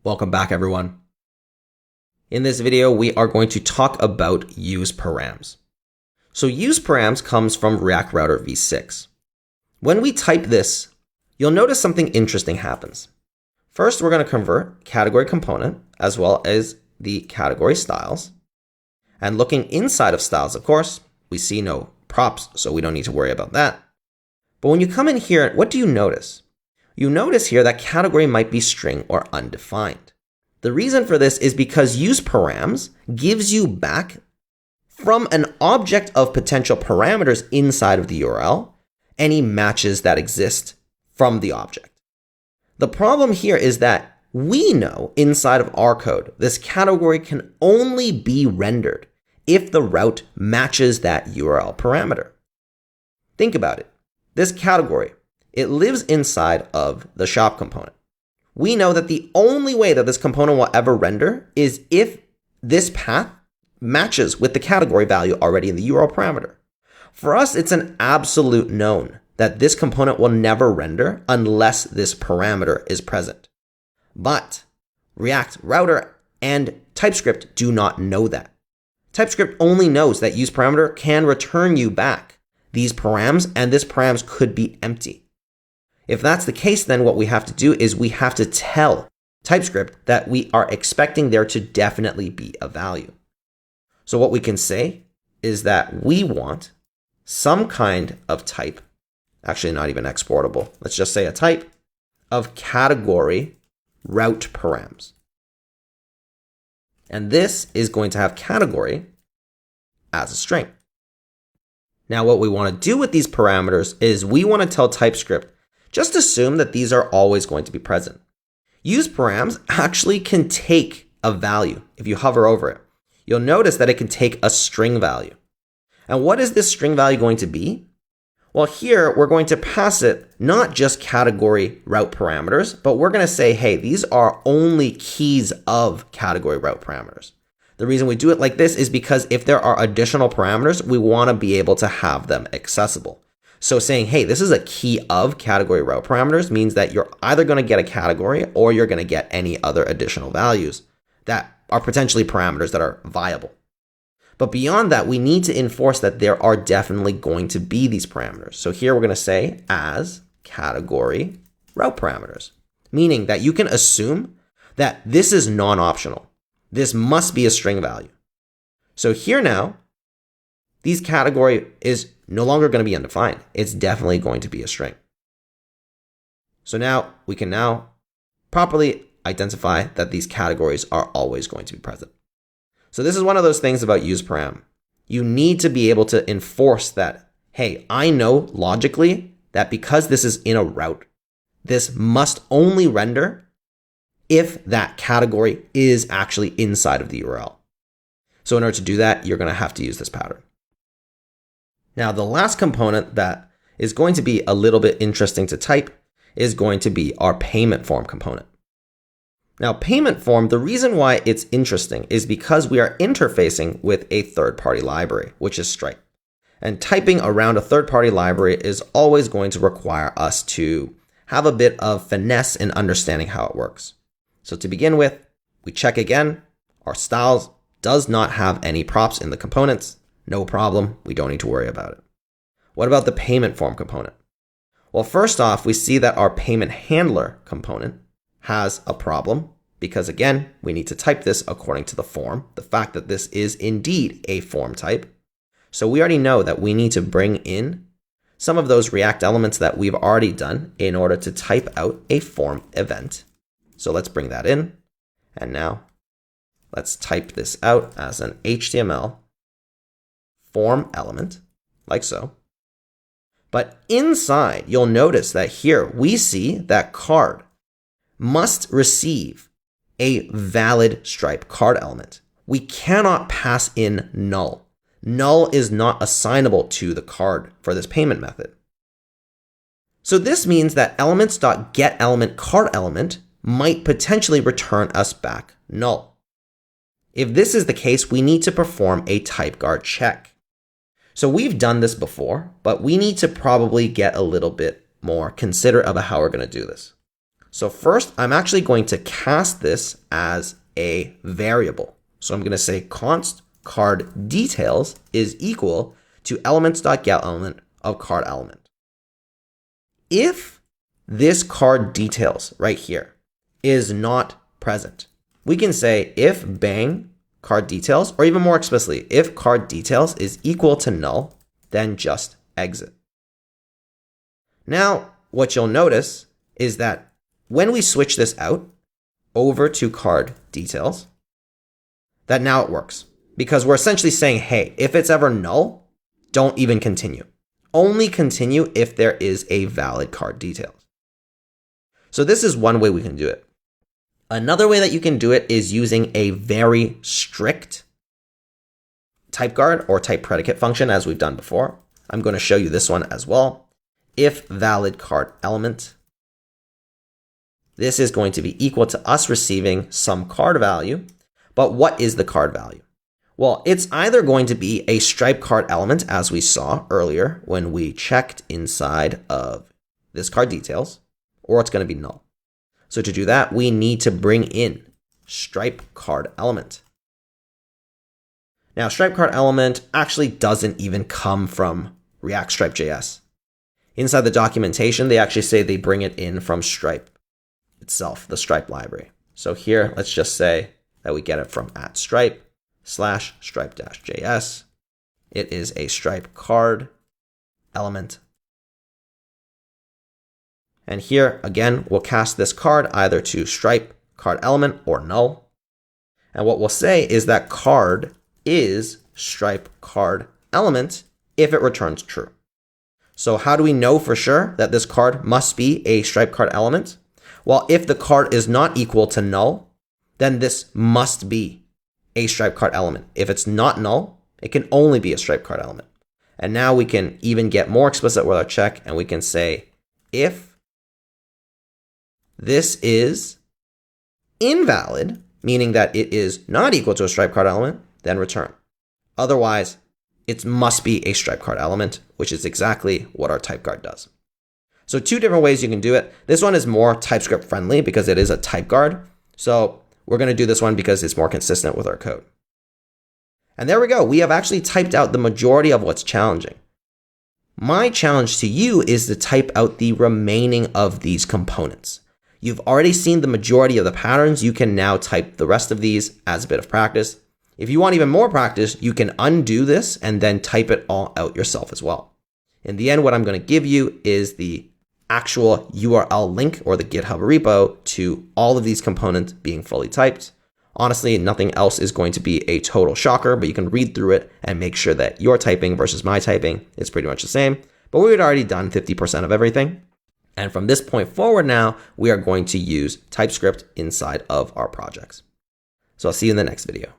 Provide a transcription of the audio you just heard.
Welcome back, everyone. In this video, we are going to talk about useParams. So useParams comes from React Router v6. When we type this, you'll notice something interesting happens. First, we're going to convert category component as well as the category styles. And looking inside of styles, of course, we see no props, so we don't need to worry about that. But when you come in here, what do you notice? You notice here that category might be string or undefined. The reason for this is because useParams gives you back from an object of potential parameters inside of the URL any matches that exist from the object. The problem here is that we know inside of our code, this category can only be rendered if the route matches that URL parameter. Think about it. This category, it lives inside of the shop component. We know that the only way that this component will ever render is if this path matches with the category value already in the URL parameter. For us, it's an absolute known that this component will never render unless this parameter is present. But React Router and Typescript do not know that. Typescript only knows that useParameter can return you back these params, and this params could be empty. If that's the case, then what we have to do is we have to tell Typescript that we are expecting there to definitely be a value. So what we can say is that we want some kind of type, actually not even exportable, let's just say a type of category route params. And this is going to have category as a string. Now what we want to do with these parameters is we want to tell Typescript, just assume that these are always going to be present. useParams actually can take a value. If you hover over it, you'll notice that it can take a string value. And what is this string value going to be? Well, here we're going to pass it not just category route parameters, but we're going to say, hey, these are only keys of category route parameters. The reason we do it like this is because if there are additional parameters, we want to be able to have them accessible. So saying, hey, this is a key of category route parameters means that you're either going to get a category or you're going to get any other additional values that are potentially parameters that are viable. But beyond that, we need to enforce that there are definitely going to be these parameters. So here we're going to say as category route parameters, meaning that you can assume that this is non-optional. This must be a string value. So here now, these category is no longer going to be undefined. It's definitely going to be a string. So now we can now properly identify that these categories are always going to be present. So this is one of those things about useParam. You need to be able to enforce that, hey, I know logically that because this is in a route, this must only render if that category is actually inside of the URL. So in order to do that, you're going to have to use this pattern. Now, the last component that is going to be a little bit interesting to type is going to be our payment form component. Now, payment form, the reason why it's interesting is because we are interfacing with a third-party library, which is Stripe. And typing around a third-party library is always going to require us to have a bit of finesse in understanding how it works. So to begin with, we check again, our styles does not have any props in the components. No problem, we don't need to worry about it. What about the payment form component? Well, first off, we see that our payment handler component has a problem because again, we need to type this according to the form, the fact that this is indeed a form type. So we already know that we need to bring in some of those React elements that we've already done in order to type out a form event. So let's bring that in. And now let's type this out as an HTML form element, like so. But inside, you'll notice that here we see that card must receive a valid Stripe card element. We cannot pass in null. Null is not assignable to the card for this payment method. So this means that elements.getElementCardElement might potentially return us back null. If this is the case, we need to perform a typeguard check. So we've done this before, but we need to probably get a little bit more considerate about how we're going to do this. So first, I'm actually going to cast this as a variable. So I'm going to say const card details is equal to elements.getElement of card element. If this card details right here is not present, we can say if bang card details, or even more explicitly, if card details is equal to null, then just exit. Now, what you'll notice is that when we switch this out over to card details, that now it works, because we're essentially saying, hey, if it's ever null, don't even continue. Only continue if there is a valid card details. So this is one way we can do it. Another way that you can do it is using a very strict type guard or type predicate function, as we've done before. I'm going to show you this one as well. If valid card element, this is going to be equal to us receiving some card value. But what is the card value? Well, it's either going to be a stripe card element, as we saw earlier when we checked inside of this card details, or it's going to be null. So to do that, we need to bring in stripe card element. Now, stripe card element actually doesn't even come from React.js. Inside the documentation, they actually say they bring it in from Stripe itself, the Stripe library. So here, let's just say that we get it from @stripe/stripe-js. It is a stripe card element. And here, again, we'll cast this card either to stripe card element or null. And what we'll say is that card is stripe card element if it returns true. So how do we know for sure that this card must be a stripe card element? Well, if the card is not equal to null, then this must be a stripe card element. If it's not null, it can only be a stripe card element. And now we can even get more explicit with our check, and we can say if this is invalid, meaning that it is not equal to a stripe card element, then return. Otherwise, it must be a stripe card element, which is exactly what our type guard does. So two different ways you can do it. This one is more TypeScript friendly because it is a type guard. So we're going to do this one because it's more consistent with our code. And there we go. We have actually typed out the majority of what's challenging. My challenge to you is to type out the remaining of these components. You've already seen the majority of the patterns. You can now type the rest of these as a bit of practice. If you want even more practice, you can undo this and then type it all out yourself as well. In the end, what I'm going to give you is the actual URL link or the GitHub repo to all of these components being fully typed. Honestly, nothing else is going to be a total shocker, but you can read through it and make sure that your typing versus my typing is pretty much the same. But we had already done 50% of everything. And from this point forward now, we are going to use TypeScript inside of our projects. So I'll see you in the next video.